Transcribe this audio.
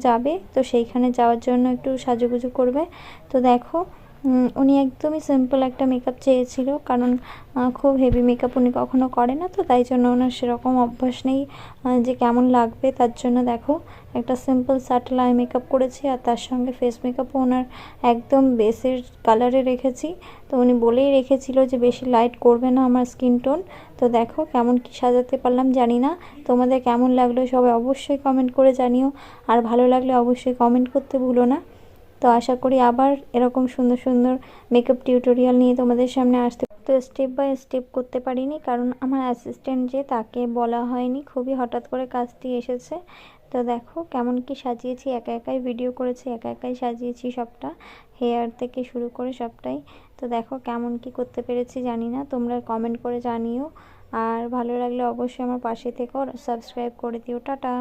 যাবে, তো সেইখানে যাওয়ার জন্য একটু সাজুগুজু করবে। তো দেখো উনি একদমই সিম্পল একটা মেকআপ চেয়েছিল, কারণ খুব হেভি মেকআপ উনি কখনো করে না, তো তাই জন্য ওনার সেরকম অভ্যাস নেই যে কেমন লাগবে। তার জন্য দেখো একটা সিম্পল সাটল আই মেকআপ করেছি, আর তার সঙ্গে ফেস মেকআপও ওনার একদম বেসের কালারে রেখেছি। তো উনি বলেই রেখেছিল যে বেশি লাইট করবে না আমার স্কিন টোন। তো দেখো কেমন কি সাজাতে পারলাম জানি না, তোমাদের কেমন লাগলো সবাই অবশ্যই কমেন্ট করে জানিও, আর ভালো লাগলে অবশ্যই কমেন্ট করতে ভুলো না। তো আশা করি আবার এরকম সুন্দর সুন্দর মেকআপ টিউটোরিয়াল নিয়ে তোমাদের সামনে আসতে। তো স্টেপ বাই স্টেপ করতে পারিনি, কারণ আমার অ্যাসিস্ট্যান্ট যে তাকে বলা হয়নি, খুবই হঠাৎ করে কাজটি এসেছে। তো দেখো কেমন কি সাজিয়েছি, একা একাই ভিডিও করেছি, একা একাই সাজিয়েছি সবটা, হেয়ার থেকে শুরু করে সবটাই। তো দেখো কেমন কি করতে পেরেছি জানি না, তোমরা কমেন্ট করে জানিও, আর ভালো লাগলে অবশ্যই আমার পাশে থেকো, সাবস্ক্রাইব করে দিও। টাটা।